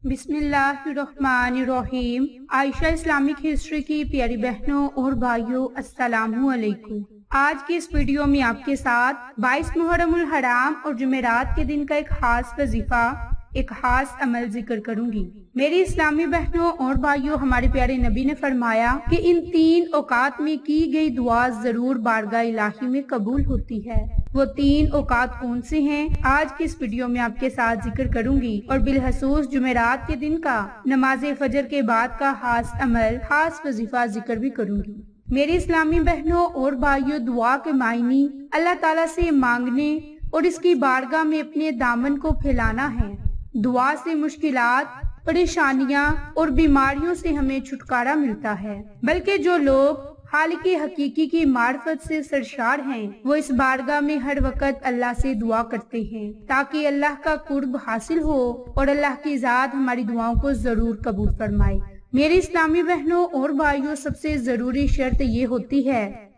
बिस्मिल्लाहिर्रहमानिर्रहीम। Ayesha Islamic history की प्यारी बहनों और भाइयों, अस्सलामु अलैकुम। आज की इस वीडियो में आपके साथ 22 मुहर्रमुल हराम और जुमेरात के दिन का एक खास वजीफा, एक खास अमल जिक्र करूंगी। मेरी इस्लामी बहनों और भाइयों, हमारे प्यारे नबी ने फरमाया कि इन 3 औकात में की गई दुआ जरूर बारगाह इलाही में कबूल होती है। वो 3 औकात कौन से हैं, आज की इस वीडियो में आपके साथ जिक्र करूंगी और बिलखसूस जुमेरात के दिन का नमाज फजर के बाद का खास अमल, खास वजीफा जिक्र भी करूंगी। मेरी इस्लामी बहनों और भाइयों, दुआ के मायने अल्लाह ताला से मांगने और इसकी बारगाह में अपने दामन को फैलाना है। दुआ से मुश्किलात, परेशानियां और बीमारियों से हमें छुटकारा मिलता है। बल्कि जो लोग खालिक हकीकी की मार्फत से सरशार हैं, वो इस बारगाह में हर वक्त अल्लाह से दुआ करते हैं ताकि अल्लाह का कुर्ब हासिल हो और अल्लाह की ज़ात हमारी दुआओं को जरूर कबूल फरमाए। मेरी इस्लामी बहनों और भाइयों, सबसे जरूरी शर्त ये होती है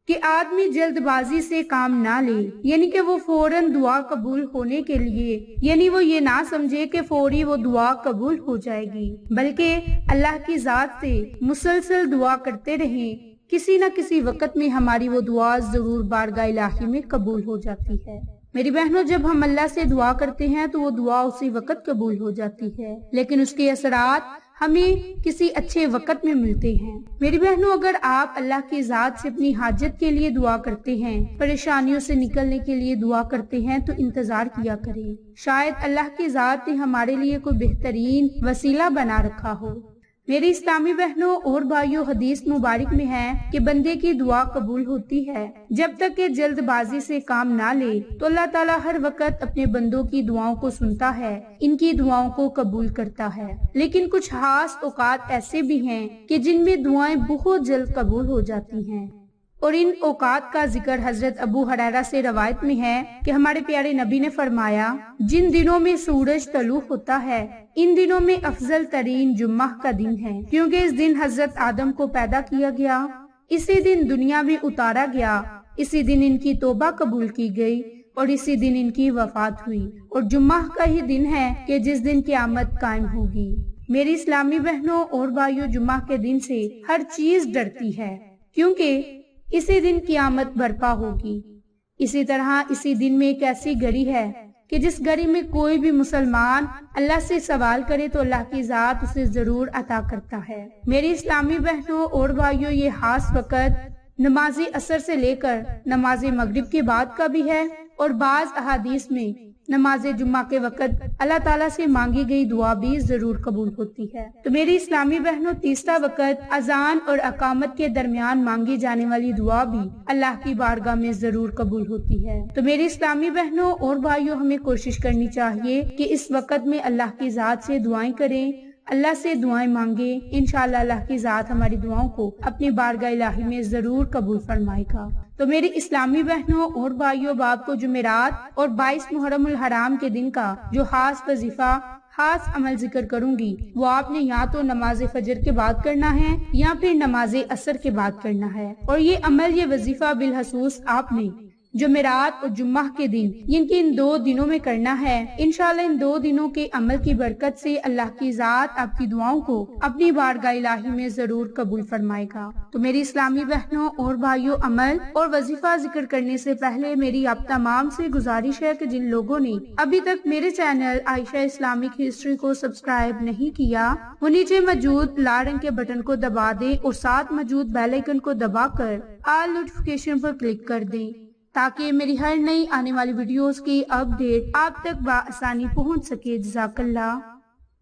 कि आदमी जल्दबाजी से काम ना ले, यानी कि वो फौरन दुआ कबूल होने के लिए, यानी वो ये ना समझे कि फौरी वो दुआ कबूल हो जाएगी, बल्कि अल्लाह की ज़ात से मुसलसल दुआ करते रहें। किसी न किसी वक्त में हमारी वो दुआ जरूर बारगाह इलाही में कबूल हो जाती है। मेरी बहनों, जब हम अल्लाह से दुआ करते हैं तो वो दुआ उसी वक्त कबूल हो जाती है, लेकिन उसके असरात हमें किसी अच्छे वक्त में मिलते हैं। मेरी बहनों, अगर आप अल्लाह की ज़ात से अपनी हाजत के लिए दुआ करते हैं, परेशानियों से निकलने के लिए दुआ करते हैं, तो इंतजार किया करें। शायद अल्लाह की ज़ात ने हमारे लिए कोई बेहतरीन वसीला बना रखा हो। मेरी इस्लामी बहनों और भाइयों, हदीस मुबारक में है कि बंदे की दुआ कबूल होती है जब तक कि जल्दबाजी से काम ना ले, तो अल्लाह ताला हर वक्त अपने बंदों की दुआओं को सुनता है, इनकी दुआओं को कबूल करता है। लेकिन कुछ खास औकात ऐसे भी हैं कि जिनमें दुआएं बहुत जल्द कबूल हो जाती हैं, और इन औकात का जिक्र हजरत अबू हुरैरा से रवायत में है कि हमारे प्यारे नबी ने फरमाया, जिन दिनों में सूरज तलू होता है, इन दिनों में अफजल तरीन जुम्मा का दिन है, क्योंकि इस दिन हजरत आदम को पैदा किया गया, इसी दिन दुनिया में उतारा गया, इसी दिन इनकी तौबा कबूल की गई और इसी दिन इनकी वफात हुई, और जुम्मा का ही दिन है कि जिस दिन क़यामत कायम होगी। मेरी इस्लामी बहनों और भाइयों, जुम्मा के दिन से हर चीज डरती है, क्योंकि इसी दिन क़यामत बर्पा होगी। इसी तरह इसी दिन में एक ऐसी घड़ी है कि जिस घड़ी में कोई भी मुसलमान अल्लाह से सवाल करे तो अल्लाह की ज़ात उसे जरूर अता करता है। मेरी इस्लामी बहनों और भाइयों, ये खास वक़्त नमाज असर से लेकर नमाज मगरिब के बाद का भी है, और बाज अहादीस में नमाज जुम्मा के वक़्त अल्लाह ताला से मांगी गई दुआ भी जरूर कबूल होती है। तो मेरी इस्लामी बहनों, तीसरा वक़्त अजान और अकामत के दरमियान मांगी जाने वाली दुआ भी अल्लाह की बारगाह में जरूर कबूल होती है। तो मेरी इस्लामी बहनों और भाइयों, हमें कोशिश करनी चाहिए कि इस वक़्त में अल्लाह की ज़ात से दुआएं करें, अल्लाह से दुआएं मांगे। इंशाअल्लाह अल्लाह की ज़ात हमारी दुआओं को अपनी बारगाह इलाही में जरूर कबूल फरमाएगा। तो मेरी इस्लामी बहनों और भाइयों, बाप को जुमेरात और 22 मुहर्रमुल हराम के दिन का जो खास वजीफा, खास अमल जिक्र करूंगी, वो आपने या तो नमाज फजर के बाद करना है या फिर नमाज असर के बाद करना है। और ये अमल, ये वजीफा बिलखसूस आपने जुमेरात और जुम्मा के दिन, इनके इन 2 दिनों में करना है। इंशाअल्लाह इन 2 दिनों के अमल की बरकत से अल्लाह की ज़ात आपकी दुआओं को अपनी बारगाह इलाही में जरूर कबूल फरमाएगा। तो मेरी इस्लामी बहनों और भाइयों, अमल और वजीफा जिक्र करने से पहले मेरी आप तमाम से गुजारिश है कि जिन लोगों ने अभी तक मेरे चैनल आयशा इस्लामिक हिस्ट्री को सब्सक्राइब नहीं किया, वो नीचे मौजूद लाल रंग के बटन को दबा दें और साथ मौजूद बेल आइकन को दबाकर ऑल नोटिफिकेशन पर क्लिक कर दें, ताकि मेरी हर नई आने वाली वीडियोस की अपडेट आप तक बआसानी पहुंच सके। जज़ाकल्लाह।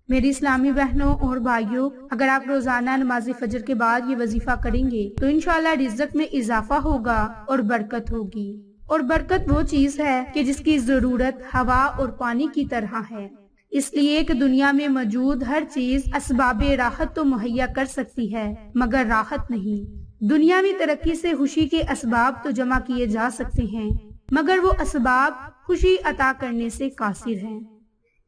मेरी इस्लामी बहनों और भाइयों, अगर आप रोजाना नमाज फजर के बाद ये वजीफा करेंगे तो इंशाअल्लाह रिज़्क़ में इजाफा होगा और बरकत होगी। और बरकत वो चीज है कि जिसकी जरूरत हवा और पानी की तरह है, इसलिए कि दुनिया में मौजूद हर चीज असबाबे राहत तो मुहैया कर सकती है, मगर राहत नहीं। दुनियावी तरक्की से खुशी के असबाब तो जमा किए जा सकते हैं, मगर वो असबाब खुशी अता करने से कासिर हैं।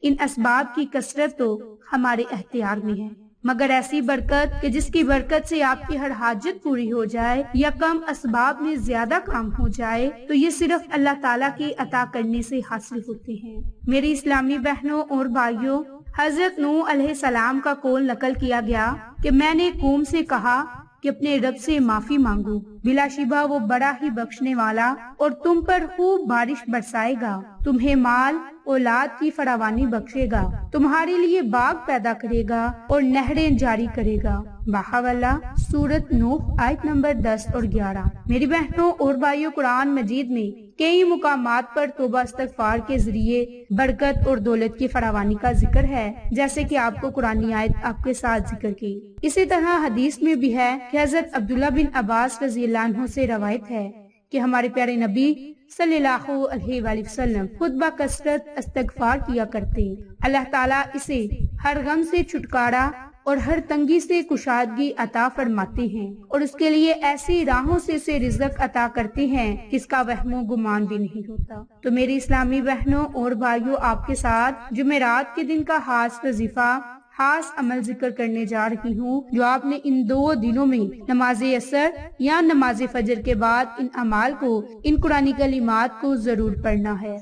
इन असबाब की कसरत तो हमारे अख्तियार में है, मगर ऐसी बरकत कि जिसकी बरकत से आपकी हर हाजत पूरी हो जाए या कम असबाब में ज्यादा काम हो जाए, तो ये सिर्फ अल्लाह ताला की अता करने से हासिल होते हैं। मेरी इस्लामी बहनों और भाइयों, حضرت نوح علیہ السلام کا قول نقل کیا گیا کہ میں نے قوم سے کہا کہ اپنے رب سے معافی مانگو، بلا شبہ وہ بڑا ہی بخشنے والا اور تم پر خوب بارش برسائے گا، تمہیں مال اولاد کی فراوانی بخشے گا، تمہارے لیے باغ پیدا کرے گا اور نہریں جاری کرے گا۔ بحواللہ سورۃ نوح آیت نمبر 10 اور 11۔ میری بہنوں اور بھائیوں، قرآن مجید میں کئی مقامات پر توبہ استغفار کے ذریعے برکت اور دولت کی فراوانی کا ذکر ہے، جیسے کہ آپ کو قرآنی آیت آپ کے ساتھ ذکر کی۔ اسی طرح حدیث میں بھی ہے کہ حضرت عبداللہ بن عباس رضی اللہ عنہ سے روایت ہے کہ ہمارے پیارے نبی صلی اللہ علیہ وآلہ وسلم خود بکثرت استغفار کیا کرتے، اللہ تعالیٰ اسے ہر غم سے چھٹکارا اور ہر تنگی سے کشادگی عطا فرماتے ہیں، اور اس کے لیے ایسی راہوں سے اسے رزق عطا کرتے ہیں جس کا وہم و گمان بھی نہیں ہوتا۔ تو میری اسلامی بہنوں اور بھائیوں، آپ کے ساتھ جمعرات کے دن کا خاص وظیفہ، خاص عمل ذکر کرنے جا رہی ہوں، جو آپ نے ان 2 دنوں میں نماز عصر یا نماز فجر کے بعد ان اعمال کو، ان قرآنی کلمات کو ضرور پڑھنا ہے۔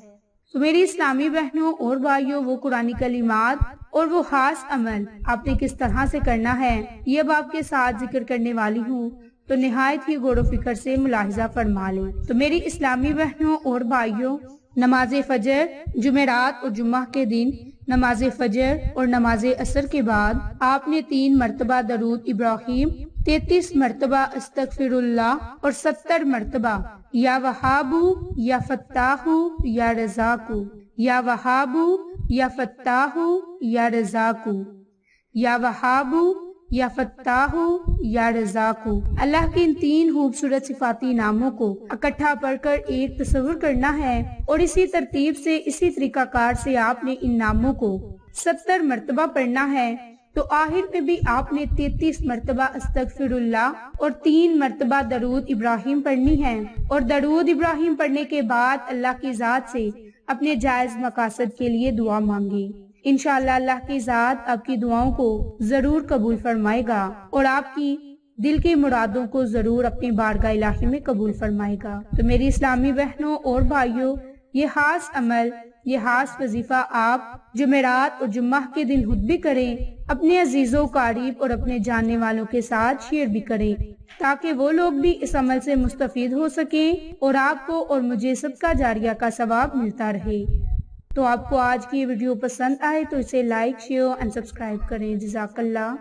تو میری اسلامی بہنوں اور بھائیوں، وہ قرآنی کلمات اور وہ خاص عمل آپ نے کس طرح سے کرنا ہے، یہ اب آپ کے ساتھ ذکر کرنے والی ہوں، تو نہایت ہی غور و فکر سے ملاحظہ فرما لیں۔ تو میری اسلامی بہنوں اور بھائیوں، نماز فجر جمعرات اور جمعہ کے دن نماز فجر اور نماز عصر کے بعد آپ نے 3 مرتبہ درود ابراہیم، 33 مرتبہ استغفر اللہ اور 70 مرتبہ یا وہابو یا فتاحو یا رزاقو، یا وہابو یا فتاحو یا رزاقو، یا وہابو یا فتاحو یا رزاقو۔ اللہ کے ان 3 خوبصورت صفاتی ناموں کو اکٹھا پڑھ کر ایک تصور کرنا ہے، اور اسی ترتیب سے، اسی طریقہ کار سے آپ نے ان ناموں کو 70 مرتبہ پڑھنا ہے۔ تو آخر میں بھی آپ نے 33 مرتبہ استغفر اللہ اور 3 مرتبہ درود ابراہیم پڑھنی ہے، اور درود ابراہیم پڑھنے کے بعد اللہ کی ذات سے اپنے جائز مقاصد کے لیے دعا مانگی۔ انشاءاللہ اللہ کی ذات آپ کی دعاؤں کو ضرور قبول فرمائے گا، اور آپ کی دل کے مرادوں کو ضرور اپنی بارگاہ الہی میں قبول فرمائے گا۔ تو میری اسلامی بہنوں اور بھائیوں، یہ خاص عمل، یہ خاص وظیفہ آپ جمعرات اور جمعہ کے دن خود بھی کریں، اپنے عزیزوں قریب اور اپنے جاننے والوں کے ساتھ شیئر بھی کریں، تاکہ وہ لوگ بھی اس عمل سے مستفید ہو سکیں اور آپ کو اور مجھے صدقہ جاریہ کا ثواب ملتا رہے۔ تو آپ کو آج کی ویڈیو پسند آئے تو اسے لائک، شیئر اور سبسکرائب کریں۔ جزاک اللہ۔